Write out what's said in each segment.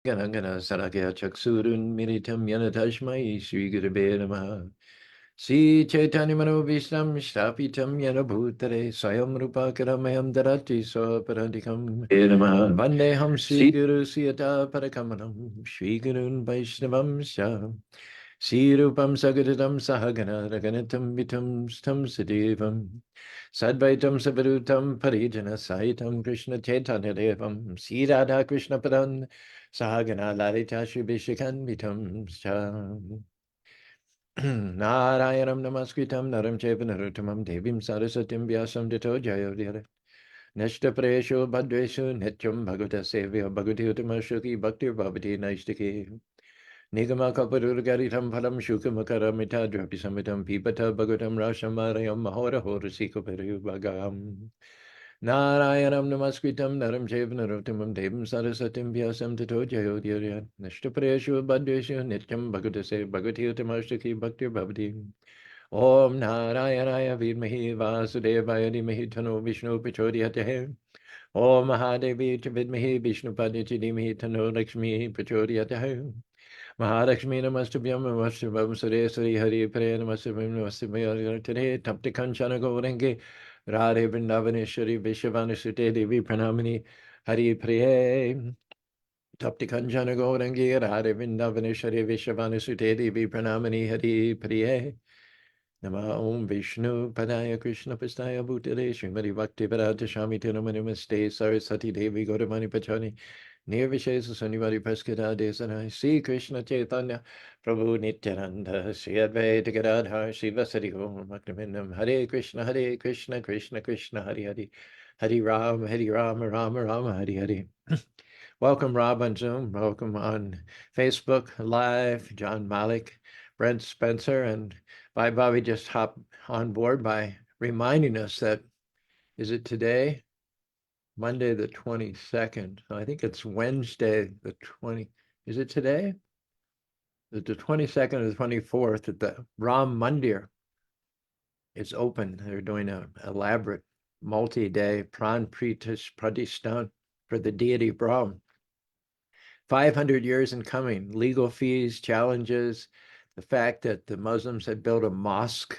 Ganangana Sarakya Chaksurun Miritam Yanatashmai Sri Gurube Namaha Sri Chaitanya Mano Vishnam Shtapitam Yana Bhutare Swayam Rupa Karamayam Darati Swaparadikam Vandeham Sri Guru Siyata Parakamanam Sri Gurun Vaishnavam Shah Sri Rupam Sagadatam Sahagana Raganatam Vitam Stam Sidevam Sadvaitam Sabarutam Parijana Saitam Krishna Chaitanya Devam Sri Radha Krishna Padan Sahagana Lalita Shubhishikan Vitam Sham Narayanam Namaskritam Naram Cheva Naruttamam Devim Sarasatim Vyasam Dito Jayodhira Neshta Presho Bhadreshu Netyam Bhagavata Sevya Bhagavati Uttamashuki Bhakti Bhavati Naistiki Nigama Kapadurgaritam Phalam Shukamakara Drapi Samitam Pipata Bhagavatam Rashamarayam Mahora Horasiko Peru Bhagam Narayanam Namaskritam Naram Cheva Naruttamam Devam Sarasatim Vyasam Tato Jayodhya Nishtapreshu Badreshu Nityam Bhagatase Bhagavati Uttamashuki Bhakti Bhavati Om Narayanaya Vidmahi Vasudevaya Dhimahi Tano Vishnu Prachodhyate Om Mahadevi Vidmahi Vishnu Paditi Dhimahi Tano Lakshmi Prachodhyate Mahalakshmi Namastabhyam Namastabhyam Sureswari Hari Pre Namastabhyam Namastabhyam Today Tapti Kanchana Gaurenge Radhe Vrindavaneshwari Vishavanasute Devi Pranamini Hari Priye Tapti Kanchana Gaurenge Radhe Vrindavaneshwari Vishavanasute Devi Pranamini Hari Priye Nama Om Vishnu Padaya Krishna Pastaya Bhutale Srimati Bhakti Vedanta Shami Tinamani Namaste Saraswati Devi Gauramani Pachani Nirvishesa Sunivari Praskita Desanai Sri Krishna Chaitanya Prabhu Nityananda Sri Advaita Gadadhar Shiva Sari Om Bhaktivinoda Hare Krishna Krishna Krishna Hare Hare Hare Rama Rama Rama Hare Hare Welcome Rob on Zoom, welcome on Facebook Live, John Malik, Brent Spencer, and Bobby just hopped on board by reminding us that, is it today? Monday the 22nd. I think it's Wednesday the 20. Is it today? The 22nd or the 24th at the Ram Mandir. It's open. They're doing an elaborate multi-day pran pratishthan for the deity Brahm. 500 years in coming, legal fees, challenges, the fact that the Muslims had built a mosque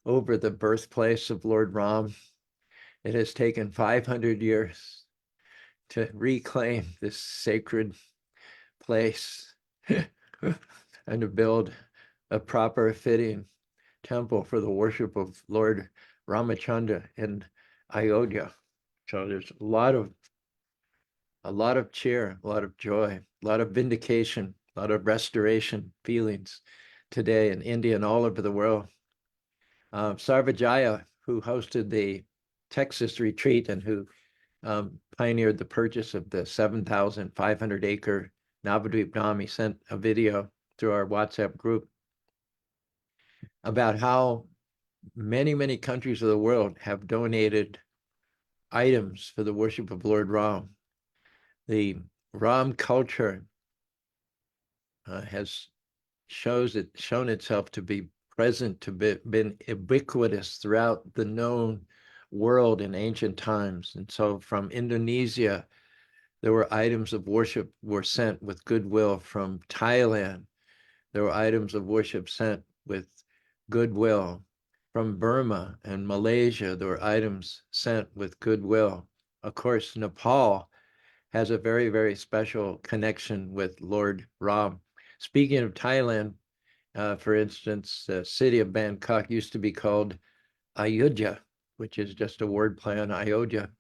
over the birthplace of Lord Ram. It has taken 500 years to reclaim this sacred place and to build a proper fitting temple for the worship of Lord Ramachandra in Ayodhya. So there's a lot of cheer, a lot of joy, a lot of vindication, a lot of restoration feelings today in India and all over the world. Sarvajaya, who hosted the Texas retreat and who pioneered the purchase of the 7,500 acre Navadvip Dham, he sent a video through our WhatsApp group about how many countries of the world have donated items for the worship of Lord Ram. The Ram culture has shown itself to be present, to been ubiquitous throughout the known world in ancient times. And so from Indonesia, there were items of worship were sent with goodwill. From Thailand, there were items of worship sent with goodwill. From Burma and Malaysia, there were items sent with goodwill. Of course, Nepal has a very special connection with Lord Ram. Speaking of Thailand, for instance, the city of Bangkok used to be called Ayodhya, which is just a word play on Ayodhya.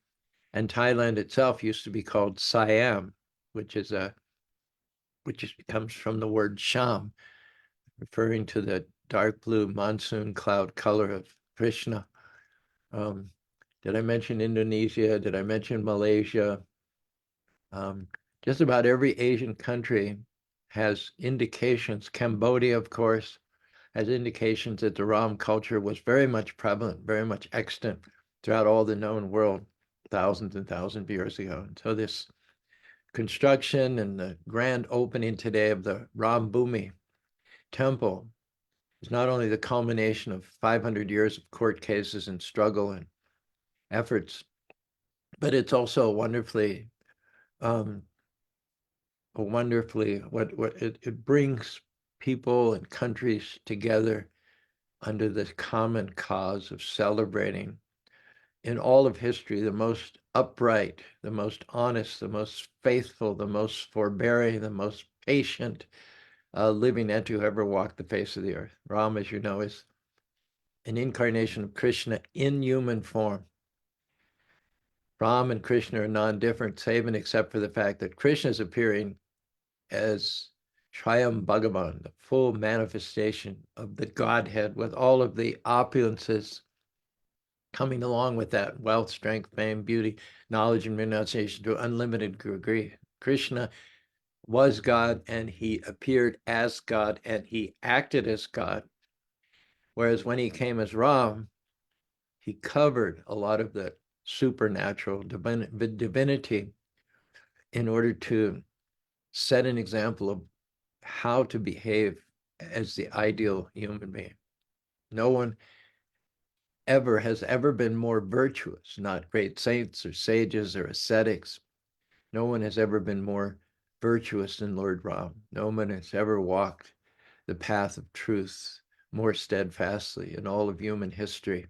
And Thailand itself used to be called Siam, which comes from the word Sham, referring to the dark blue monsoon cloud color of Krishna. Did I mention Indonesia? Did I mention Malaysia? Just about every Asian country has indications. Cambodia, of course, has indications that the Ram culture was very much prevalent, very much extant throughout all the known world thousands and thousands of years ago. And so this construction and the grand opening today of the Ram Bhumi temple is not only the culmination of 500 years of court cases and struggle and efforts, but it's also wonderfully wonderfully, what it brings people and countries together under the common cause of celebrating in all of history the most upright, the most honest, the most faithful, the most forbearing, the most patient living entity who ever walked the face of the earth. Ram, as you know, is an incarnation of Krishna in human form. Ram and Krishna are non-different, save and except for the fact that Krishna is appearing as Swayam Bhagavan, the full manifestation of the Godhead, with all of the opulences coming along with that: wealth, strength, fame, beauty, knowledge, and renunciation to unlimited degree. Krishna was God, and he appeared as God, and he acted as God. Whereas when he came as Ram, he covered a lot of the supernatural divinity in order to set an example of how to behave as the ideal human being. No one has ever been more virtuous, not great saints or sages or ascetics. No one has ever been more virtuous than Lord Ram. No one has ever walked the path of truth more steadfastly in all of human history,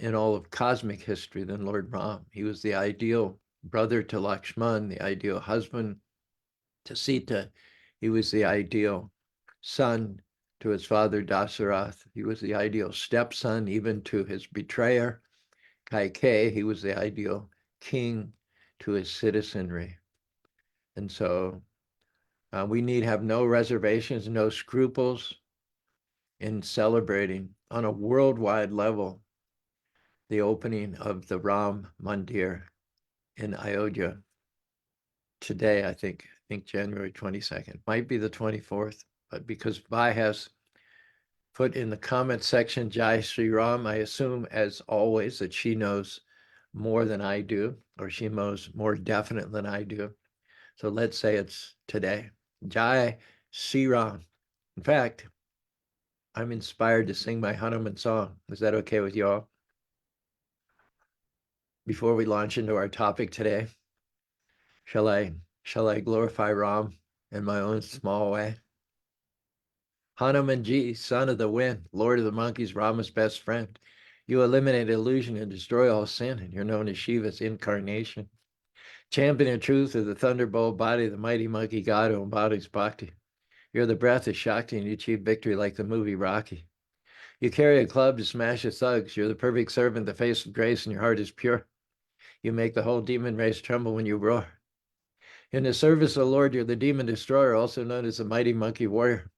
in all of cosmic history than Lord Ram. He was the ideal brother to Lakshman, the ideal husband to Sita. He was the ideal son to his father Dasarath. He was the ideal stepson even to his betrayer, Kaikeyi. He was the ideal king to his citizenry. And so we need have no reservations, no scruples in celebrating on a worldwide level the opening of the Ram Mandir in Ayodhya today. I think January 22nd, might be the 24th, but because Vai has put in the comment section Jai Sri Ram, I assume, as always, that she knows more than I do, or she knows more definite than I do. So let's say it's today. Jai Sri Ram. In fact, I'm inspired to sing my Hanuman song. Is that okay with you all? Before we launch into our topic today, shall I glorify Ram in my own small way? Hanumanji, son of the wind, lord of the monkeys, Rama's best friend. You eliminate illusion and destroy all sin, and you're known as Shiva's incarnation. Champion of truth of the thunderbolt body, the mighty monkey god who embodies bhakti. You're the breath of Shakti, and you achieve victory like the movie Rocky. You carry a club to smash the thugs. You're the perfect servant, the face of grace, and your heart is pure. You make the whole demon race tremble when you roar. In the service of the Lord, you're the demon destroyer, also known as the mighty monkey warrior.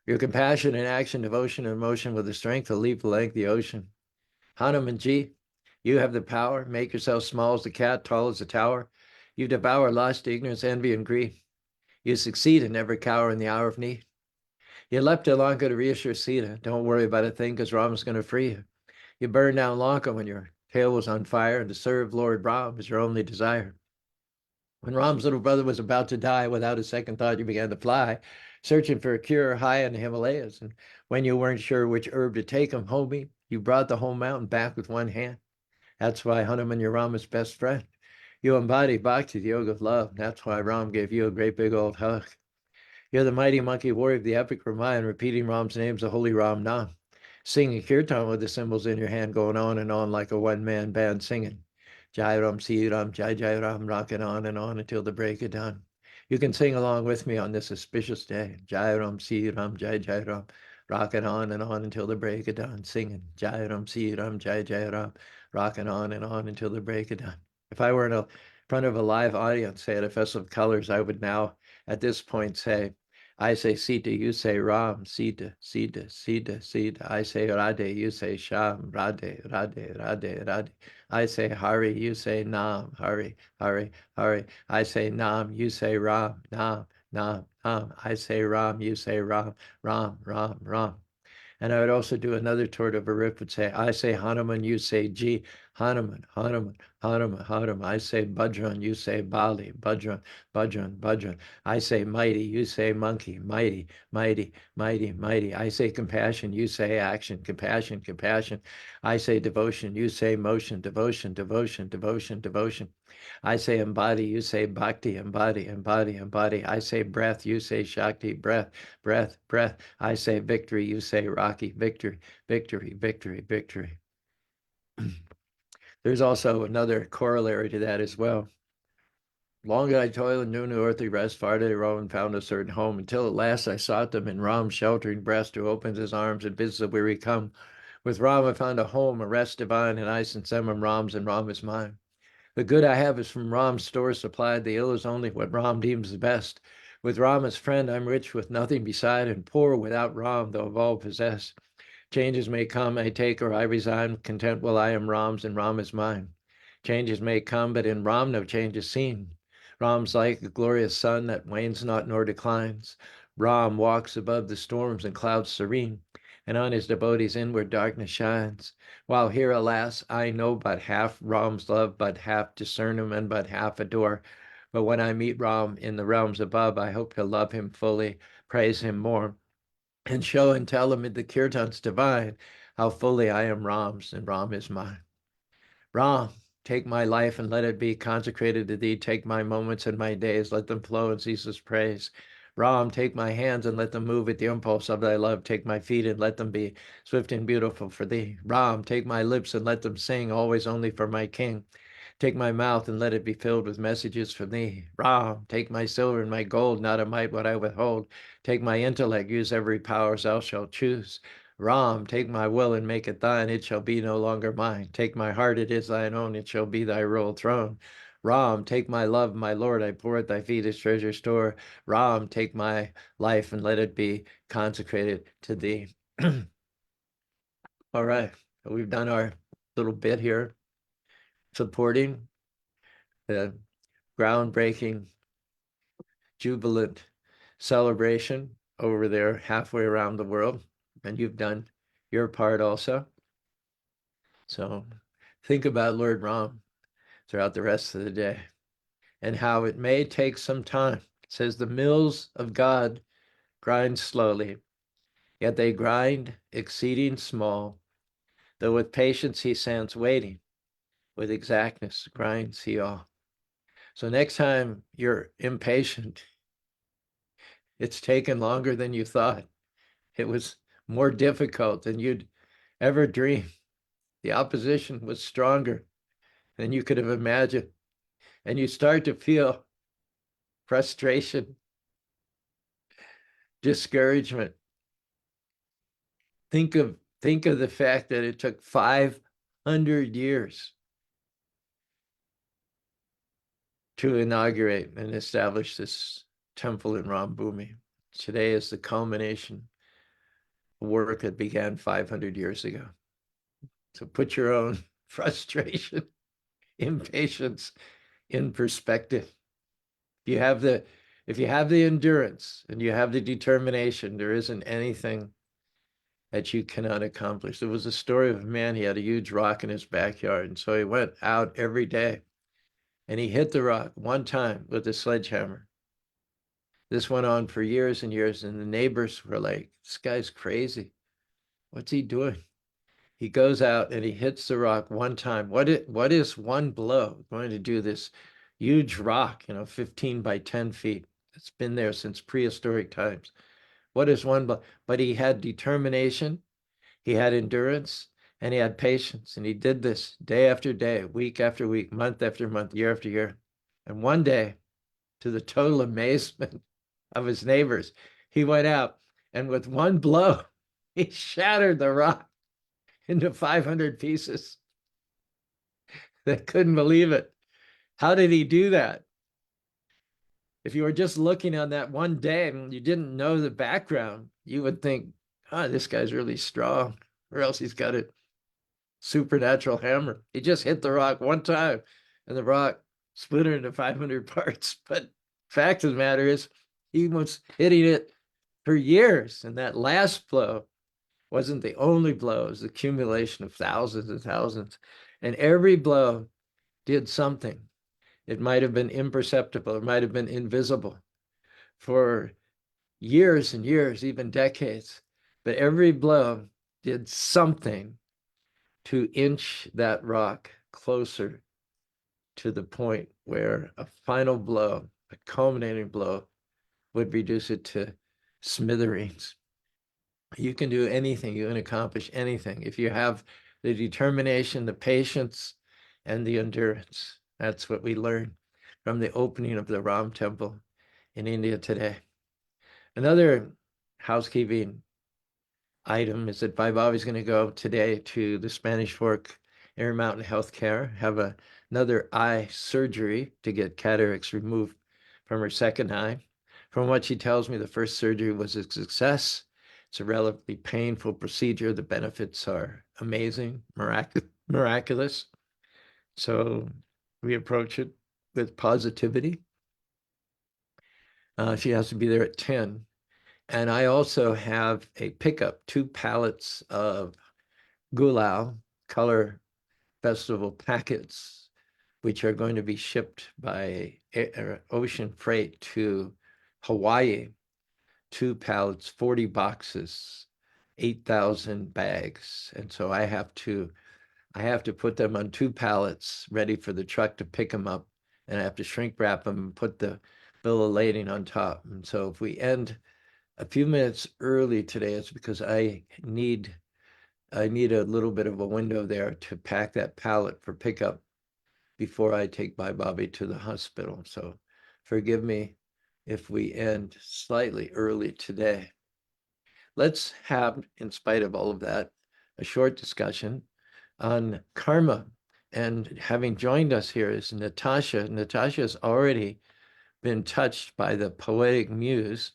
Your compassion and action, devotion and emotion with the strength to leap the length of the ocean. Hanumanji, you have the power. Make yourself small as the cat, tall as the tower. You devour lust, ignorance, envy, and greed. You succeed and never cower in the hour of need. You leapt to Lanka to reassure Sita. Don't worry about a thing, because Rama's going to free you. You burned down Lanka when your tail was on fire, and to serve Lord Ram was your only desire. When Ram's little brother was about to die, without a second thought, you began to fly, searching for a cure high in the Himalayas. And when you weren't sure which herb to take him, homie, you brought the whole mountain back with one hand. That's why Hanuman, you're Rama's best friend. You embody bhakti, the yoga of love. That's why Ram gave you a great big old hug. You're the mighty monkey warrior of the epic Ramayana, repeating Ram's names, the holy Ram Nam. Singing kirtan with the cymbals in your hand, going on and on like a one-man band singing. Jai Ram, Sri Ram, Jai Jai Ram, rocking on and on until the break of dawn. You can sing along with me on this auspicious day. Jai Ram, Sri Ram, Jai Jai Ram, rocking on and on until the break of dawn, singing Jai Ram, Sri Ram, Jai Jai Ram, rocking on and on until the break of dawn. If I were in front of a live audience, say at a Festival of Colors, I would now, at this point, say, I say Sita, you say Ram, Sita, Sita, Sita, Sita. I say Radhe, you say Sham, Radhe, Radhe, Radhe, Radhe. I say Hari, you say Nam, Hari, Hari, Hari. I say Nam, you say Ram, Nam, Nam, Nam. I say Ram, you say Ram, Ram, Ram, Ram. And I would also do another tour of Varip would say, I say Hanuman, you say Ji, Hanuman, Hanuman, Hanuman, Hanuman. I say Bajran, you say Bali, Bajran, Bajran, Bajran. I say mighty, you say monkey, mighty, mighty, mighty, mighty. I say compassion, you say action, compassion, compassion. I say devotion, you say motion, devotion, devotion, devotion, devotion. I say embody, you say bhakti, embody, embody, embody. I say breath, you say shakti, breath, breath, breath. I say victory, you say Rocky, victory, victory, victory, victory. There's also another corollary to that as well. Long did I toil and knew no earthly rest, far did I roam and found a certain home, until at last I sought them in Ram's sheltering breast, who opens his arms and bids the weary come. With Ram I found a home, a rest divine, and I since them am Ram's, and Ram is mine. The good I have is from Ram's store supplied, the ill is only what Ram deems the best. With Ram as friend, I'm rich with nothing beside, and poor without Ram, though of all possessed. Changes may come, I take or I resign, content while I am Ram's and Ram is mine. Changes may come, but in Ram no change is seen. Ram's like a glorious sun that wanes not nor declines. Ram walks above the storms and clouds serene, and on his devotees inward darkness shines. While here, alas, I know but half Ram's love, but half discern him and but half adore. But when I meet Ram in the realms above, I hope to love him fully, praise him more, and show and tell him in the kirtans divine how fully I am Ram's and Ram is mine. Ram, take my life and let it be consecrated to thee. Take my moments and my days, let them flow in ceaseless praise. Ram, take my hands and let them move at the impulse of thy love. Take my feet and let them be swift and beautiful for thee. Ram, take my lips and let them sing always only for my king. Take my mouth and let it be filled with messages from thee. Ram, take my silver and my gold, not a mite what I withhold. Take my intellect, use every power thou shalt choose. Ram, take my will and make it thine, it shall be no longer mine. Take my heart, it is thine own, it shall be thy royal throne. Ram, take my love, my Lord, I pour at thy feet as treasure store. Ram, take my life and let it be consecrated to thee. All right, we've done our little bit here supporting the groundbreaking, jubilant celebration over there halfway around the world. And you've done your part also. So think about Lord Ram throughout the rest of the day and how it may take some time. It says the mills of God grind slowly, yet they grind exceeding small. Though with patience he stands waiting, with exactness grinds he all. So next time you're impatient, it's taken longer than you thought. It was more difficult than you'd ever dream. The opposition was stronger than you could have imagined. And you start to feel frustration, discouragement. Think of the fact that it took 500 years to inaugurate and establish this temple in Rambhumi. Today is the culmination of work that began 500 years ago. So put your own frustration, impatience in perspective. If you have the endurance and you have the determination, there isn't anything that you cannot accomplish. There was a story of a man, he had a huge rock in his backyard, and so he went out every day and he hit the rock one time with a sledgehammer. This went on for years and years, and the neighbors were like, this guy's crazy. What's he doing? He goes out and he hits the rock one time. What is one blow going to do? This huge rock, 15 by 10 feet. It's been there since prehistoric times. What is one blow? But he had determination, he had endurance, and he had patience. And he did this day after day, week after week, month after month, year after year. And one day, to the total amazement of his neighbors, he went out and with one blow, he shattered the rock into 500 pieces. They couldn't believe it. How did he do that? If you were just looking on that one day and you didn't know the background, you would think, this guy's really strong, or else he's got a supernatural hammer. He just hit the rock one time and the rock splintered into 500 parts. But fact of the matter is, he was hitting it for years. And that last blow wasn't the only blow, it was the accumulation of thousands and thousands. And every blow did something. It might have been imperceptible, it might have been invisible for years and years, even decades. But every blow did something to inch that rock closer to the point where a final blow, a culminating blow, would reduce it to smithereens. You can do anything, you can accomplish anything if you have the determination, the patience, and the endurance. That's what we learn from the opening of the Ram temple in India today. Another housekeeping item is that Vaibhav is going to go today to the Spanish Fork Intermountain Healthcare, have another eye surgery to get cataracts removed from her second eye. From what she tells me, the first surgery was a success. It's a relatively painful procedure. The benefits are amazing, miraculous. So we approach it with positivity. She has to be there at 10. And I also have a pickup, 2 pallets of Gulao color festival packets, which are going to be shipped by ocean freight to Hawaii. 2 pallets, 40 boxes, 8,000 bags. And so I have to put them on 2 pallets ready for the truck to pick them up. And I have to shrink wrap them and put the bill of lading on top. And so if we end a few minutes early today, it's because I need a little bit of a window there to pack that pallet for pickup before I take my Bobby to the hospital. So forgive me if we end slightly early today. Let's have, in spite of all of that, a short discussion on karma. And having joined us here is Natasha. Natasha has already been touched by the poetic muse,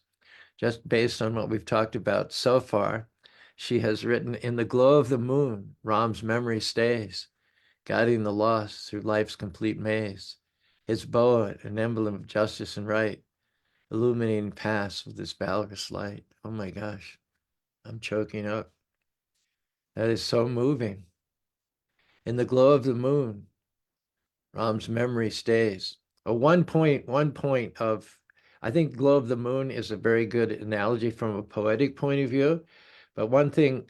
just based on what we've talked about so far. She has written, "In the glow of the moon, Ram's memory stays, guiding the lost through life's complete maze. His bow, an emblem of justice and right, illuminating paths with his valorous light." Oh my gosh, I'm choking up. That is so moving. In the glow of the moon, Ram's memory stays. One point of, I think glow of the moon is a very good analogy from a poetic point of view. But one thing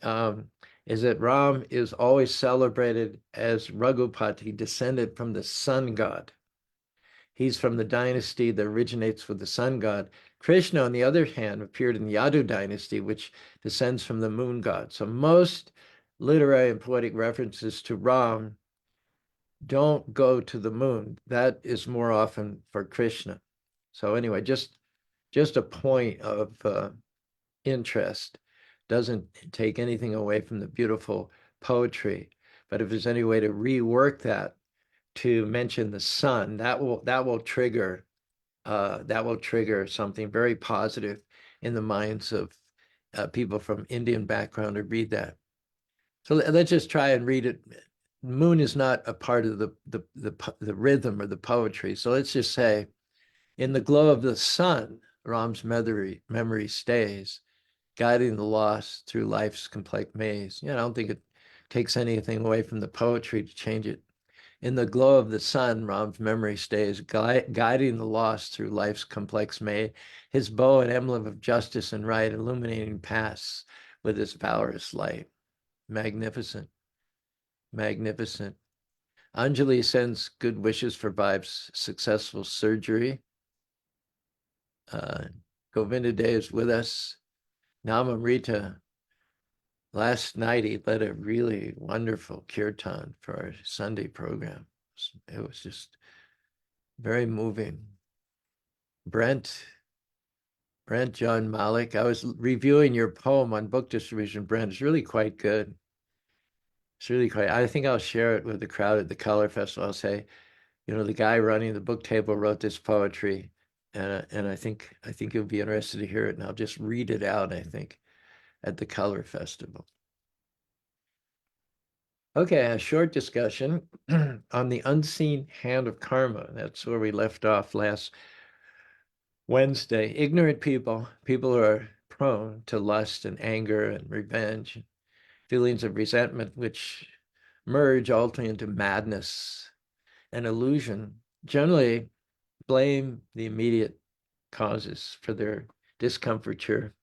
is that Ram is always celebrated as Raghupati, descended from the sun god. He's from the dynasty that originates with the sun god. Krishna, on the other hand, appeared in the Yadu dynasty, which descends from the moon god. So most literary and poetic references to Ram don't go to the moon. That is more often for Krishna. So anyway, just a point of interest. Doesn't take anything away from the beautiful poetry. But if there's any way to rework that to mention the sun, that will trigger something very positive in the minds of people from Indian background to read that. So let's just try and read it. Moon is not a part of the rhythm or the poetry. So let's just say, in the glow of the sun, Ram's memory stays, guiding the lost through life's complex maze. I don't think it takes anything away from the poetry to change it. In the glow of the sun, Ram's memory stays, guiding the lost through life's complex maze. His bow, an emblem of justice and right, illuminating paths with his valorous light. Magnificent. Magnificent. Anjali sends good wishes for Vibe's successful surgery. Govinda Day is with us. Namamrita, last night he led a really wonderful kirtan for our Sunday program. It was just very moving. Brent John Malik, I was reviewing your poem on book distribution, Brent. It's really quite good. It's really quite, I think I'll share it with the crowd at the Color Festival. I'll say, the guy running the book table wrote this poetry, and I think you'll be interested to hear it, and I'll just read it out, I think, at the Color Festival. Okay, a short discussion on the unseen hand of karma. That's where we left off last Wednesday. Ignorant people who are prone to lust and anger and revenge, feelings of resentment, which merge ultimately into madness and illusion, generally blame the immediate causes for their discomfiture.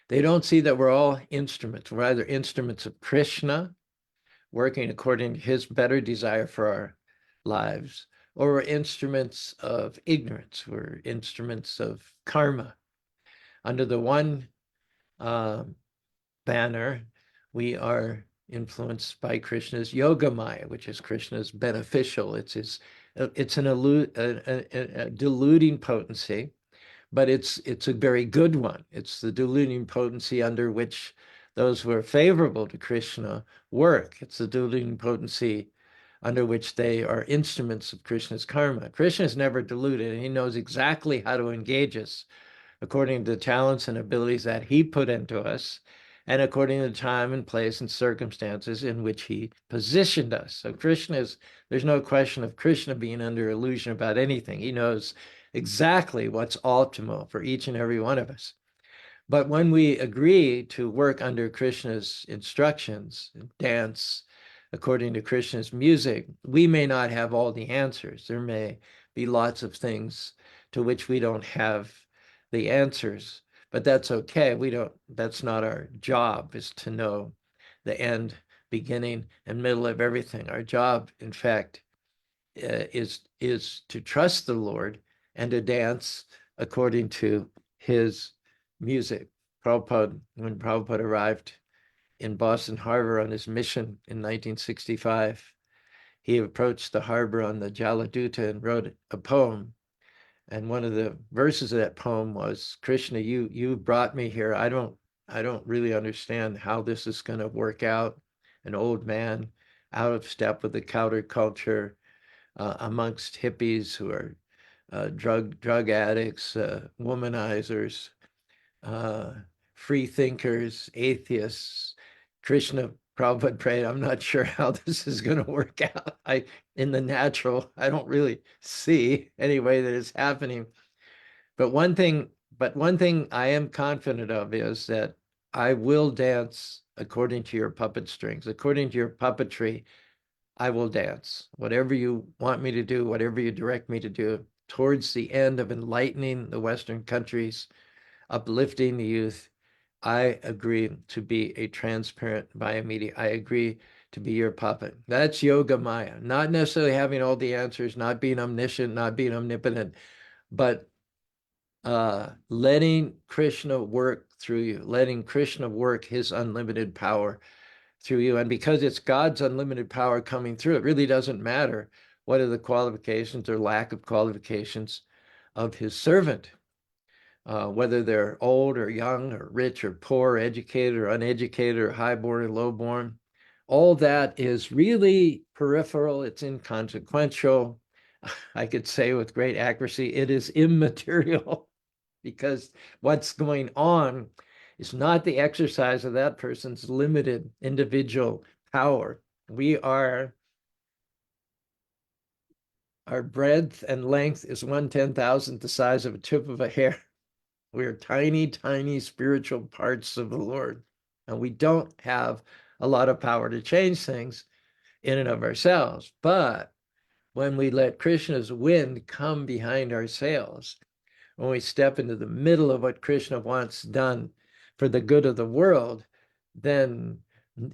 They don't see that we're all instruments. We're either instruments of Krishna, working according to his better desire for our lives, or we're instruments of ignorance. We're instruments of karma. Under the one banner, we are influenced by Krishna's yoga maya, which is Krishna's beneficial. It's a deluding potency, but it's a very good one. It's the deluding potency under which those who are favorable to Krishna work. It's the deluding potency under which they are instruments of Krishna's karma. Krishna is never deluded, and he knows exactly how to engage us according to the talents and abilities that he put into us, and according to the time and place and circumstances in which he positioned us. So there's no question of Krishna being under illusion about anything. He knows exactly what's optimal for each and every one of us. But when we agree to work under Krishna's instructions, dance according to Krishna's music, we may not have all the answers. There may be lots of things to which we don't have the answers, but that's okay. That's not our job, is to know the end, beginning, and middle of everything. Our job, in fact, is to trust the Lord and to dance according to his music. When Prabhupada arrived in Boston Harbor on his mission in 1965, he approached the harbor on the Jaladuta and wrote a poem. And one of the verses of that poem was, Krishna, you brought me here. I don't really understand how this is going to work out. An old man out of step with the counterculture, amongst hippies who are drug addicts, womanizers, free thinkers, atheists. Krishna, Prabhupada prayed, I'm not sure how this is going to work out. In the natural, I don't really see any way that it's happening. But one thing I am confident of is that I will dance according to your puppet strings, according to your puppetry. I will dance. Whatever you want me to do, whatever you direct me to do, towards the end of enlightening the Western countries, uplifting the youth, I agree to be a transparent Vayamiti. I agree to be your puppet. That's yoga maya. Not necessarily having all the answers, not being omniscient, not being omnipotent, but letting Krishna work through you, letting Krishna work his unlimited power through you. And because it's God's unlimited power coming through, it really doesn't matter what are the qualifications or lack of qualifications of his servant, whether they're old or young or rich or poor, educated or uneducated or highborn or lowborn. All that is really peripheral. It's inconsequential. I could say with great accuracy, it is immaterial, because what's going on is not the exercise of that person's limited individual power. Our breadth and length is 1/10,000th the size of a tip of a hair. We are tiny, tiny spiritual parts of the Lord, and we don't have a lot of power to change things in and of ourselves. But when we let Krishna's wind come behind our sails, when we step into the middle of what Krishna wants done for the good of the world, then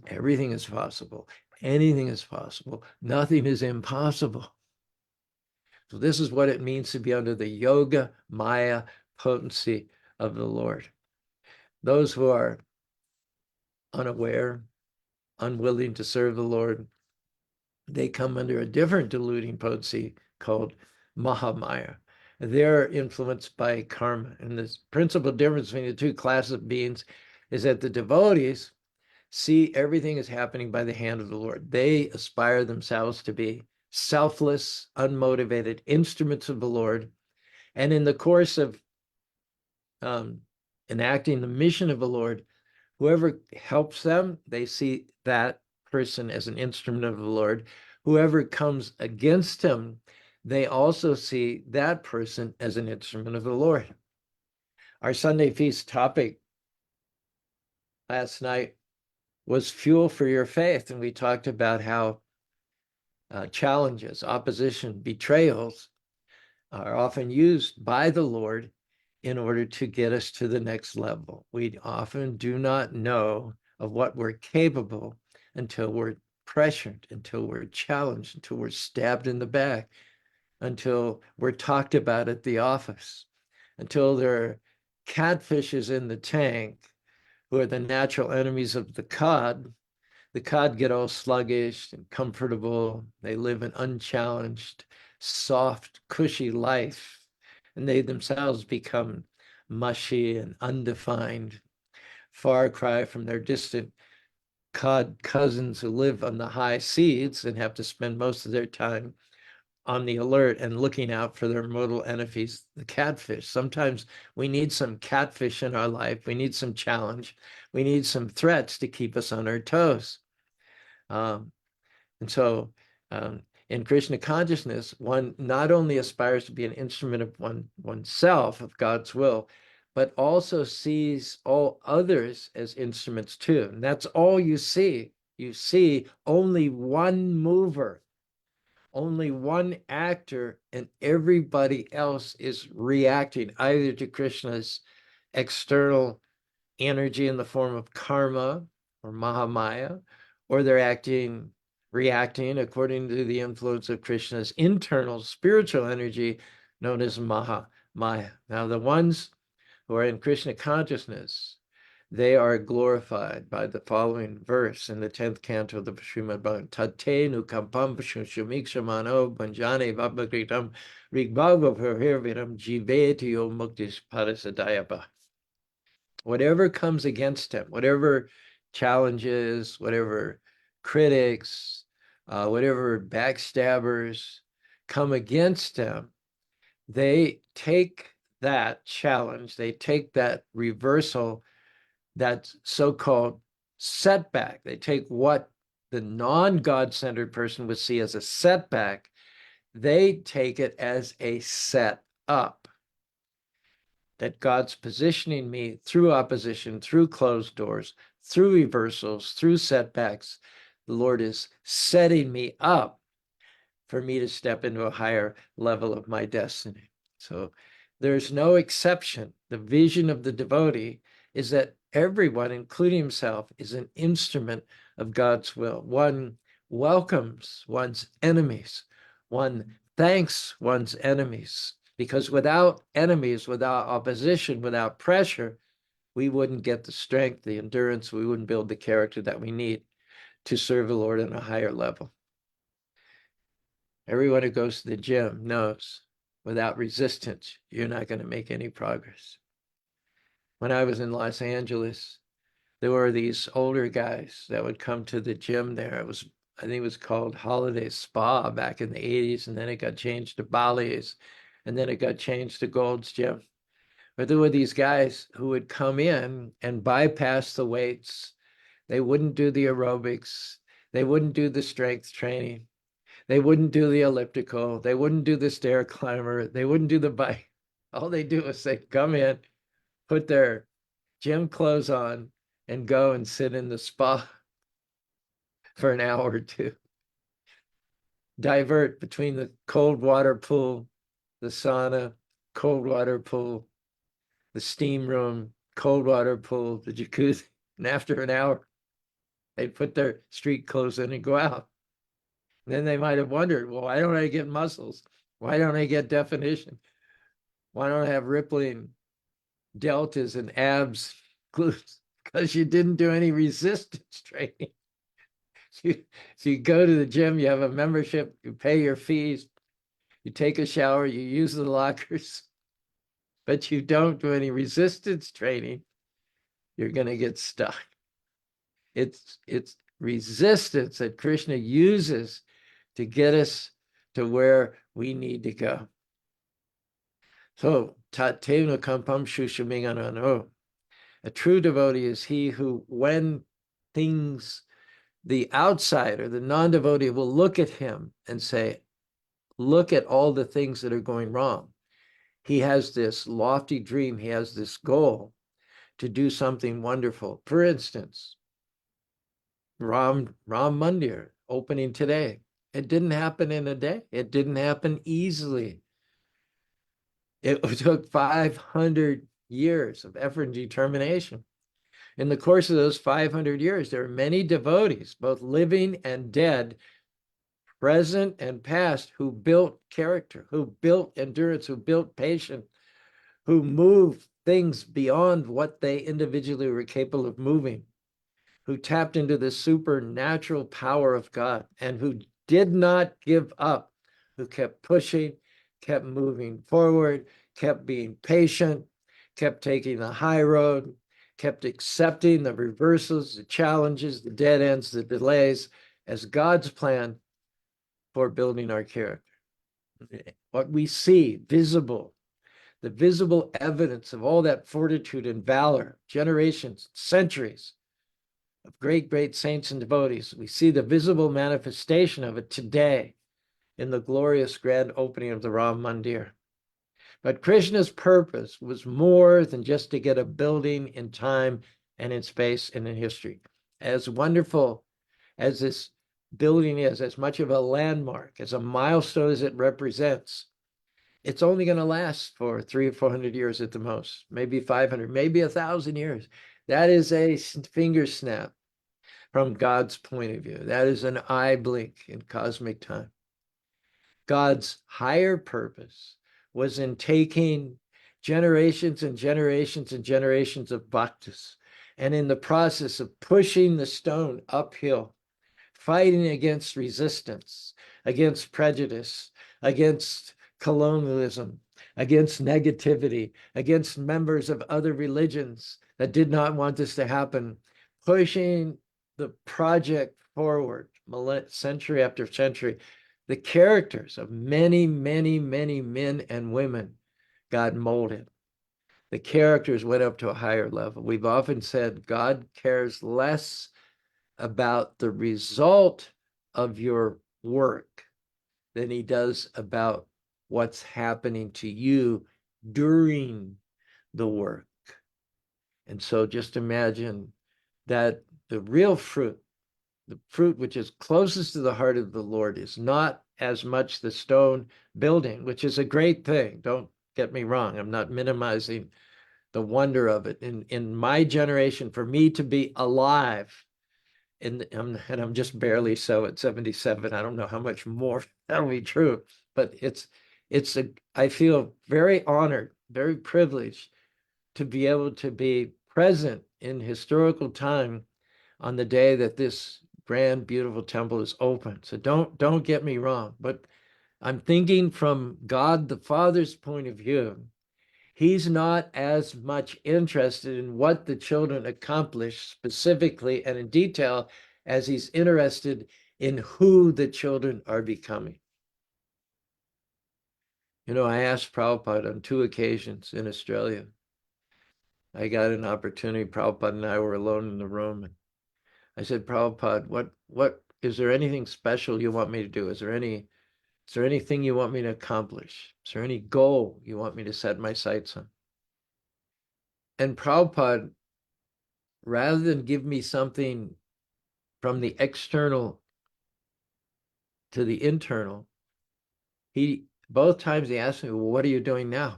everything is possible. Anything is possible. Nothing is impossible. So this is what it means to be under the yoga maya potency of the Lord. Those who are unaware, unwilling to serve the Lord, they come under a different deluding potency called Mahamaya. They're influenced by karma. And the principal difference between the two classes of beings is that the devotees see everything is happening by the hand of the Lord. They aspire themselves to be selfless, unmotivated instruments of the Lord. And in the course of enacting the mission of the Lord, whoever helps them, they see that person as an instrument of the Lord. Whoever comes against him, they also see that person as an instrument of the Lord. Our Sunday feast topic last night was fuel for your faith. And we talked about how challenges, opposition, betrayals are often used by the Lord in order to get us to the next level. We often do not know of what we're capable until we're pressured, until we're challenged, until we're stabbed in the back, until we're talked about at the office, until there are catfishes in the tank who are the natural enemies of the cod. The cod get all sluggish and comfortable. They live an unchallenged, soft, cushy life, and they themselves become mushy and undefined, far cry from their distant cod cousins who live on the high seas and have to spend most of their time on the alert and looking out for their mortal enemies, the catfish. Sometimes we need some catfish in our life. We need some challenge. We need some threats to keep us on our toes. Um, and so in Krishna consciousness, one not only aspires to be an instrument of oneself, of God's will, but also sees all others as instruments too. And that's all you see. You see only one mover, only one actor, and everybody else is reacting either to Krishna's external energy in the form of karma or Mahamaya, or they're reacting according to the influence of Krishna's internal spiritual energy known as Maya. Now, the ones who are in Krishna consciousness, they are glorified by the following verse in the 10th canto of the Srimad Bhagavatam. Tate nu kampam shumikshamano banjane vabhagritam rigbhava parhirviram jivetio muktis parasadayapa. Whatever comes against him, whatever challenges, whatever critics, whatever backstabbers come against him, they take that challenge, they take that reversal, that so-called setback. They take what the non-God-centered person would see as a setback, they take it as a set up. That God's positioning me through opposition, through closed doors, through reversals, through setbacks. The Lord is setting me up for me to step into a higher level of my destiny. So there's no exception. The vision of the devotee is that everyone, including himself, is an instrument of God's will. One welcomes one's enemies. One thanks one's enemies. Because without enemies, without opposition, without pressure, we wouldn't get the strength, the endurance, we wouldn't build the character that we need to serve the Lord on a higher level. Everyone who goes to the gym knows without resistance, you're not going to make any progress. When I was in Los Angeles, there were these older guys that would come to the gym there. I think it was called Holiday Spa back in the 80s, and then it got changed to Bali's, and then it got changed to Gold's Gym. But there were these guys who would come in and bypass the weights. They wouldn't do the aerobics. They wouldn't do the strength training. They wouldn't do the elliptical. They wouldn't do the stair climber. They wouldn't do the bike. All they do is they come in, put their gym clothes on, and go and sit in the spa for an hour or two. Divert between the cold water pool, the sauna, cold water pool, the steam room, cold water pool, the jacuzzi. And after an hour, they'd put their street clothes in and go out. And then they might have wondered, well, why don't I get muscles? Why don't I get definition? Why don't I have rippling deltas and abs, glutes? Because you didn't do any resistance training. So you go to the gym, you have a membership, you pay your fees, you take a shower, you use the lockers, but you don't do any resistance training, you're going to get stuck. It's resistance that Krishna uses to get us to where we need to go. So, tatevna kampam shushaminganano. A true devotee is he who, when things, the outsider, the non-devotee will look at him and say, look at all the things that are going wrong. He has this lofty dream, he has this goal to do something wonderful. For instance, Ram Mandir opening today. It didn't happen in a day. It didn't happen easily. It took 500 years of effort and determination. In the course of those 500 years, there are many devotees, both living and dead, present and past, who built character, who built endurance, who built patience, who moved things beyond what they individually were capable of moving, who tapped into the supernatural power of God, and who did not give up, who kept pushing, kept moving forward, kept being patient, kept taking the high road, kept accepting the reversals, the challenges, the dead ends, the delays as God's plan for building our character. What we see visible, the visible evidence of all that fortitude and valor, generations, centuries of great, great saints and devotees. We see the visible manifestation of it today in the glorious grand opening of the Ram Mandir. But Krishna's purpose was more than just to get a building in time and in space and in history. As wonderful as this building is, as much of a landmark, as a milestone as it represents, it's only going to last for 300 or 400 years at the most, maybe 500, maybe 1,000 years. That is a finger snap from God's point of view. That is an eye blink in cosmic time. God's higher purpose was in taking generations and generations and generations of bhaktas, and in the process of pushing the stone uphill, fighting against resistance, against prejudice, against colonialism, against negativity, against members of other religions that did not want this to happen, pushing the project forward century after century. The characters of many, many, many men and women got molded. The characters went up to a higher level. We've often said God cares less about the result of your work than he does about what's happening to you during the work. And so just imagine that the real fruit, the fruit which is closest to the heart of the Lord, is not as much the stone building, which is a great thing. Don't get me wrong. I'm not minimizing the wonder of it. In my generation, for me to be alive, and I'm just barely so at 77. I don't know how much more that'll be true, but I feel very honored, very privileged to be able to be present in historical time on the day that this grand, beautiful temple is open. So don't get me wrong, but I'm thinking from God the Father's point of view. He's not as much interested in what the children accomplish specifically and in detail as he's interested in who the children are becoming. You know, I asked Prabhupada on 2 occasions in Australia. I got an opportunity. Prabhupada and I were alone in the room. And I said, Prabhupada, what is there anything special you want me to do? Is there anything you want me to accomplish? Is there any goal you want me to set my sights on? And Prabhupada, rather than give me something from the external to the internal, both times he asked me, well, what are you doing now?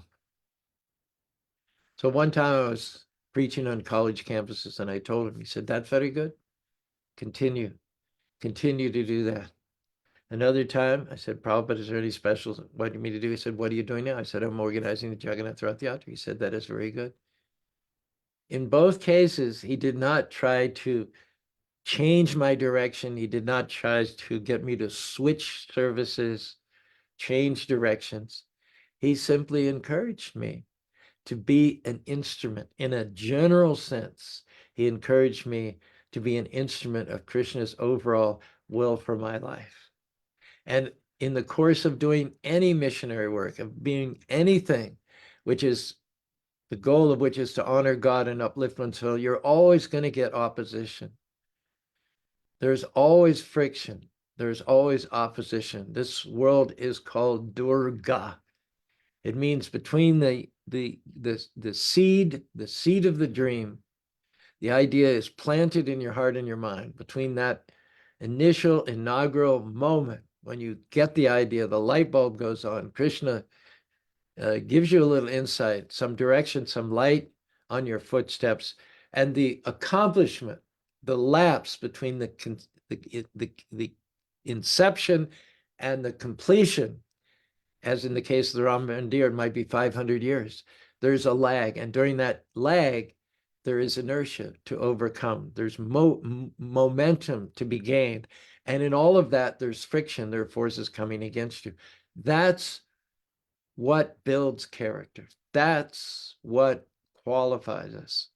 So one time I was preaching on college campuses and I told him, he said, that's very good. Continue to do that. Another time I said, Prabhupada, is there any specials? What do you mean to do? He said, what are you doing now? I said, I'm organizing the Jagannath Rath Yatra. He said, that is very good. In both cases, he did not try to change my direction. He did not try to get me to switch services, change directions. He simply encouraged me to be an instrument in a general sense. He encouraged me to be an instrument of Krishna's overall will for my life. And in the course of doing any missionary work, of being anything, which is the goal of which is to honor God and uplift one's soul, you're always going to get opposition. There's always friction. There's always opposition. This world is called Durga. It means between the seed of the dream, The idea is planted in your heart and your mind. Between that initial inaugural moment when you get the idea, the light bulb goes on. Krishna gives you a little insight, some direction, some light on your footsteps, and the accomplishment, the lapse between the inception and the completion, as in the case of the Ram Mandir, it might be 500 years. There's a lag, and during that lag, there is inertia to overcome. There's momentum to be gained. And in all of that, there's friction. There are forces coming against you. That's what builds character. That's what qualifies us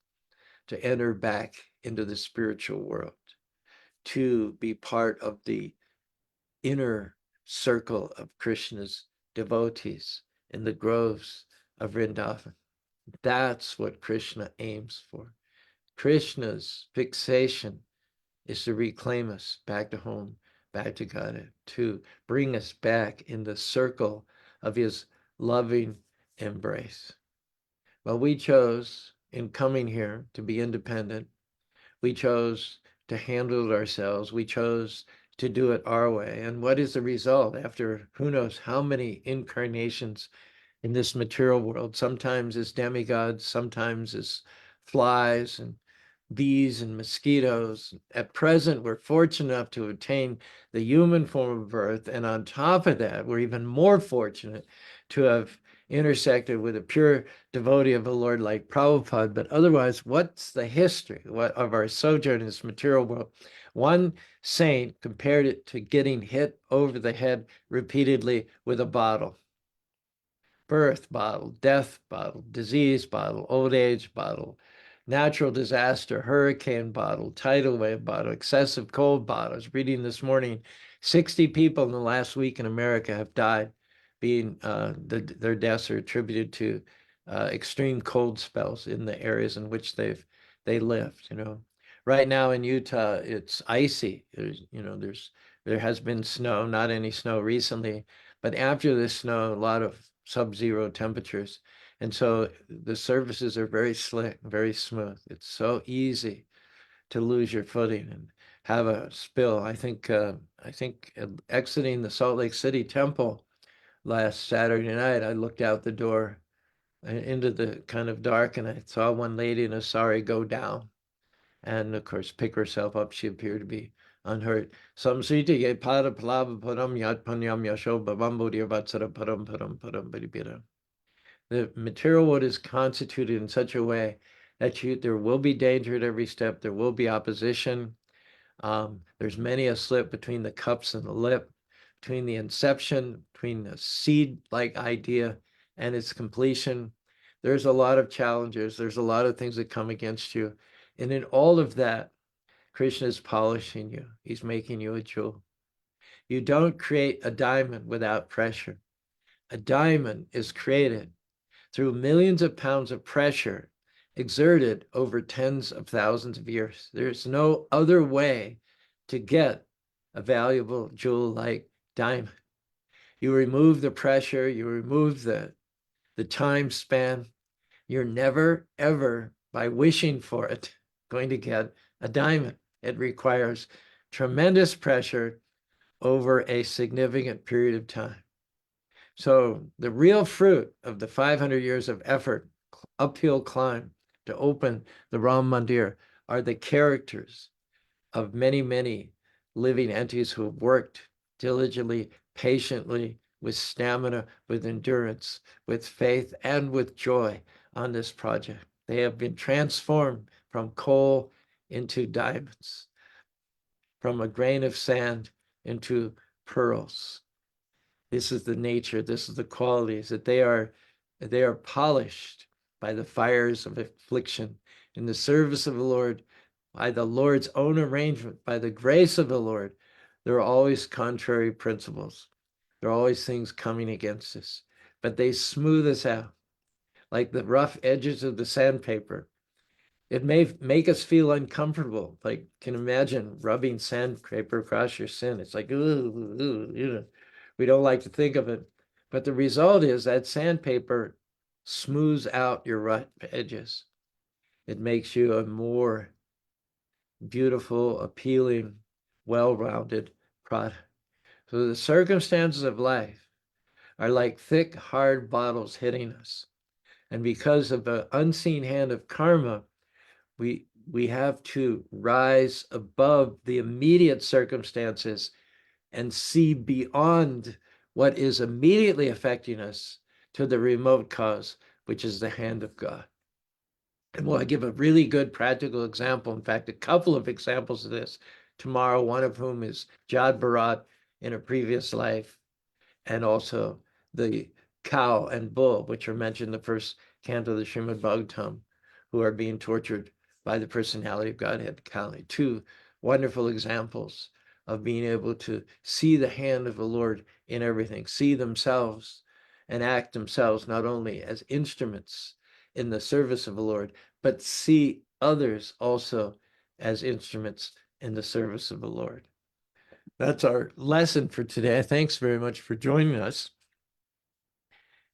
to enter back into the spiritual world, to be part of the inner circle of Krishna's devotees in the groves of Vrindavan. That's what Krishna aims for. Krishna's fixation is to reclaim us back to home, back to God, to bring us back in the circle of his loving embrace. Well, we chose in coming here to be independent. We chose to handle it ourselves. We chose to do it our way. And what is the result after who knows how many incarnations in this material world, sometimes as demigods, sometimes as flies and bees and mosquitoes. At present, we're fortunate enough to attain the human form of birth. And on top of that, we're even more fortunate to have intersected with a pure devotee of the Lord like Prabhupada. But otherwise, what's the history of our sojourn in this material world? One saint compared it to getting hit over the head repeatedly with a bottle. Birth bottle, death bottle, disease bottle, old age bottle, natural disaster, hurricane bottle, tidal wave bottle, excessive cold bottle. I was reading this morning, 60 people in the last week in America have died, being their deaths are attributed to extreme cold spells in the areas in which they lived. Right now in Utah, it's icy. There has been snow, not any snow recently, but after the snow, a lot of sub-zero temperatures. And so the surfaces are very slick, very smooth. It's so easy to lose your footing and have a spill. I think exiting the Salt Lake City temple last Saturday night, I looked out the door into the kind of dark, and I saw one lady in a sari go down and of course pick herself up. She appeared to be unhurt. Samsiti ye pada palava param yat panyam yasho babambudir vatsara param param param baribira. The material world is constituted in such a way that there will be danger at every step. There will be opposition. There's many a slip between the cups and the lip, between the inception, between the seed-like idea and its completion. There's a lot of challenges. There's a lot of things that come against you. And in all of that, Krishna is polishing you. He's making you a jewel. You don't create a diamond without pressure. A diamond is created through millions of pounds of pressure exerted over tens of thousands of years. There's no other way to get a valuable jewel like diamond. You remove the pressure, you remove the time span. You're never, ever, by wishing for it, going to get a diamond. It requires tremendous pressure over a significant period of time. So the real fruit of the 500 years of effort, uphill climb to open the Ram Mandir are the characters of many, many living entities who have worked diligently, patiently, with stamina, with endurance, with faith, and with joy on this project. They have been transformed from coal into diamonds, from a grain of sand into pearls. This is the nature, this is the qualities, that they are polished by the fires of affliction in the service of the Lord, by the Lord's own arrangement, by the grace of the Lord. There are always contrary principles. There are always things coming against us, but they smooth us out like the rough edges of the sandpaper. It may make us feel uncomfortable. Like, can imagine rubbing sandpaper across your sin. It's like, ooh, we don't like to think of it. But the result is that sandpaper smooths out your rough edges. It makes you a more beautiful, appealing, well-rounded product. So the circumstances of life are like thick, hard bottles hitting us. And because of the unseen hand of karma, we have to rise above the immediate circumstances and see beyond what is immediately affecting us to the remote cause, which is the hand of God. And well, I give a really good practical example. In fact, a couple of examples of this tomorrow, one of whom is Jad Bharat in a previous life, and also the cow and bull, which are mentioned in the first canto of the Srimad Bhagavatam, who are being tortured by the personality of Godhead, Kali. Two wonderful examples of being able to see the hand of the Lord in everything, see themselves and act themselves not only as instruments in the service of the Lord, but see others also as instruments in the service of the Lord. That's our lesson for today. Thanks very much for joining us.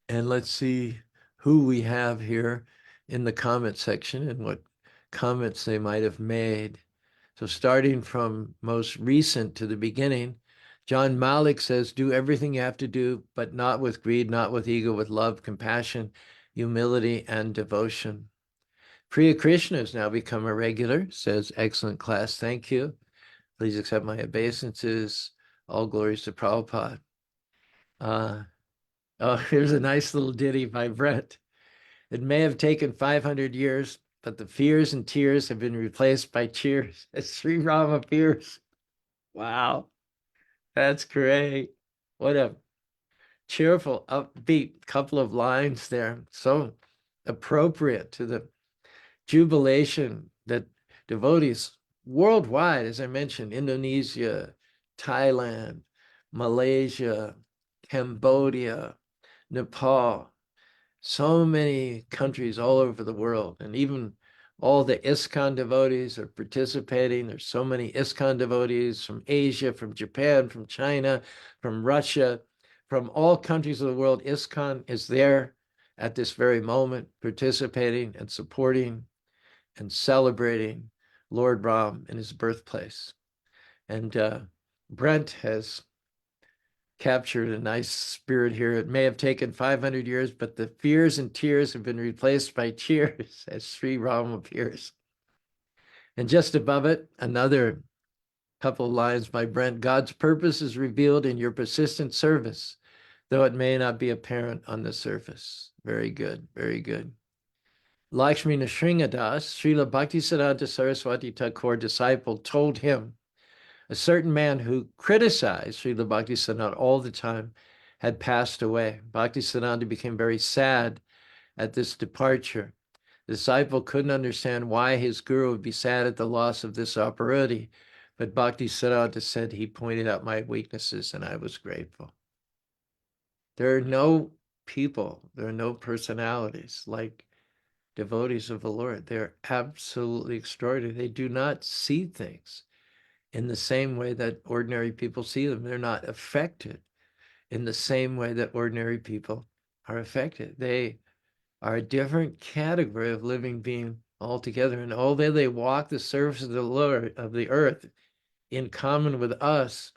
And let's see who we have here in the comment section and what comments they might have made. So starting from most recent to the beginning, John Malik says, do everything you have to do, but not with greed, not with ego, with love, compassion, humility, and devotion. Priya Krishna has now become a regular, says, excellent class, thank you. Please accept my obeisances. All glories to Prabhupada. Here's a nice little ditty by Brett. It may have taken 500 years, but the fears and tears have been replaced by cheers as Sri Ram appears. Wow, that's great. What a cheerful, upbeat couple of lines there. So appropriate to the jubilation that devotees worldwide, as I mentioned, Indonesia, Thailand, Malaysia, Cambodia, Nepal, so many countries all over the world, and even all the ISKCON devotees are participating. There's so many ISKCON devotees from Asia, from Japan, from China, from Russia, from all countries of the world. ISKCON is there at this very moment, participating and supporting and celebrating Lord Ram in his birthplace. And Brent has captured a nice spirit here. It may have taken 500 years, but the fears and tears have been replaced by cheers as Sri Ram appears. And just above it, another couple of lines by Brent. God's purpose is revealed in your persistent service, though it may not be apparent on the surface. Very good, very good. Lakshmi Nrsingadas, Srila Bhaktisiddhanta Saraswati Thakur disciple, told him, a certain man who criticized Srila Bhaktisiddhanta all the time had passed away. Bhaktisiddhanta became very sad at this departure. The disciple couldn't understand why his guru would be sad at the loss of this aparadhi, but Bhaktisiddhanta said he pointed out my weaknesses and I was grateful. There are no people, there are no personalities like devotees of the Lord. They're absolutely extraordinary. They do not see things in the same way that ordinary people see them. They're not affected in the same way that ordinary people are affected. They are a different category of living being altogether. And although they walk the surface of the Lord of the earth in common with us,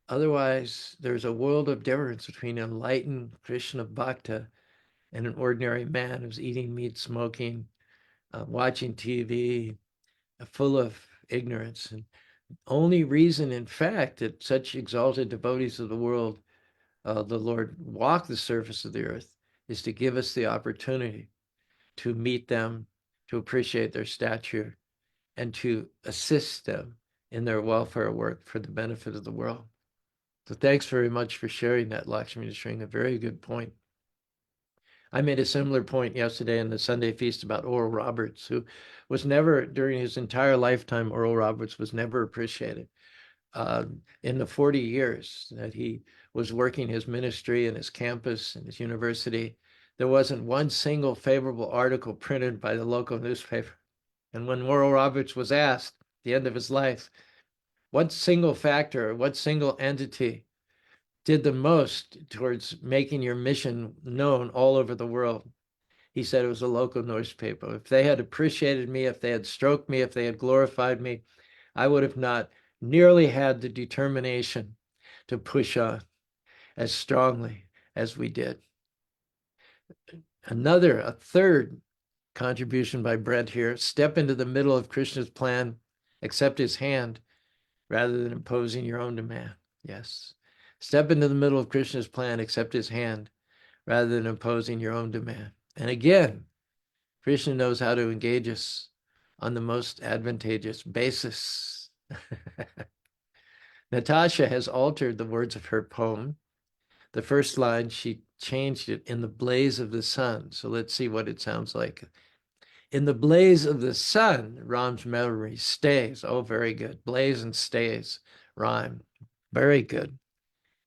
otherwise there's a world of difference between enlightened Krishna Bhakta and an ordinary man who's eating meat, smoking, watching TV, full of ignorance. And only reason, in fact, that such exalted devotees of the world, the Lord, walk the surface of the earth is to give us the opportunity to meet them, to appreciate their stature, and to assist them in their welfare work for the benefit of the world. So thanks very much for sharing that, Lakshmi Nrsinga. A very good point. I made a similar point yesterday in the Sunday feast about Oral Roberts, who was never, during his entire lifetime, Oral Roberts was never appreciated. In the 40 years that he was working his ministry and his campus and his university, there wasn't one single favorable article printed by the local newspaper. And when Oral Roberts was asked at the end of his life, what single factor, what single entity did the most towards making your mission known all over the world, He said it was a local newspaper. If they had appreciated me, if they had stroked me, if they had glorified me, I would have not nearly had the determination to push on as strongly as we did. A third contribution by Brent here: step into the middle of Krishna's plan, accept his hand rather than imposing your own demand. Yes. Step into the middle of Krishna's plan, accept his hand rather than imposing your own demand. And again, Krishna knows how to engage us on the most advantageous basis. Natasha has altered the words of her poem. The first line, she changed it, in the blaze of the sun. So let's see what it sounds like. In the blaze of the sun, Ram's memory stays. Oh, very good. Blaze and stays rhyme. Very good.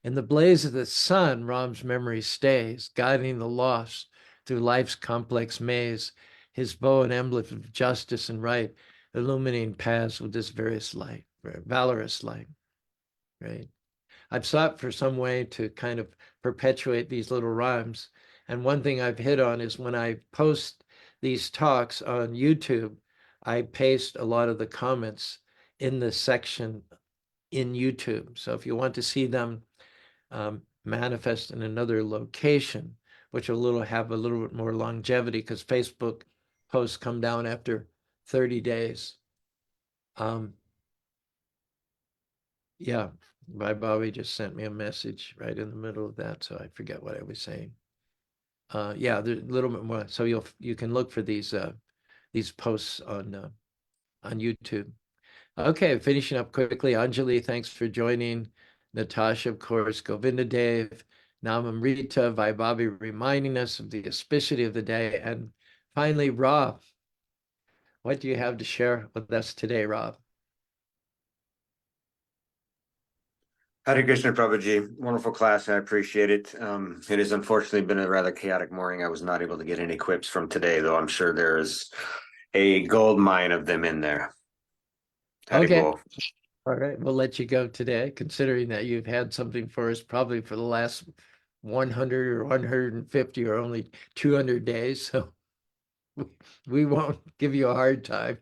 In the blaze of the sun, Ram's memory stays, guiding the lost through life's complex maze, his bow and emblem of justice and right, illuminating paths with this valorous light, right? I've sought for some way to kind of perpetuate these little rhymes. And one thing I've hit on is when I post these talks on YouTube, I paste a lot of the comments in the section in YouTube. So if you want to see them manifest in another location, which will have a little bit more longevity because Facebook posts come down after 30 days. Yeah, Bobby just sent me a message right in the middle of that, so I forget what I was saying. Yeah, there's a little bit more. So you can look for these posts on YouTube. Okay, finishing up quickly. Anjali, thanks for joining. Natasha, of course, Govinda Dev, Namamrita, Vaibhavi reminding us of the auspicity of the day. And finally, Rob, what do you have to share with us today, Rob? Hare Krishna, Prabhuji. Wonderful class. I appreciate it. It has unfortunately been a rather chaotic morning. I was not able to get any quips from today, though I'm sure there is a gold mine of them in there. Okay. Haribol. All right, we'll let you go today, considering that you've had something for us probably for the last 100 or 150 or only 200 days. So we won't give you a hard time.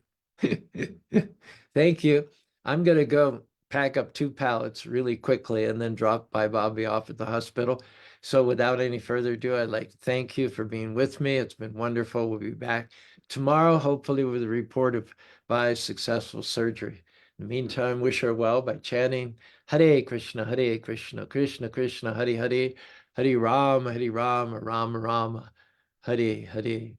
Thank you. I'm going to go pack up 2 pallets really quickly and then drop by Bobby off at the hospital. So without any further ado, I'd like to thank you for being with me. It's been wonderful. We'll be back tomorrow, hopefully with a report of Bai's successful surgery. In the meantime, wish her well by chanting Hare Krishna, Krishna Krishna, Hare Hare, Hare Rama, Rama Rama, Hare Hare.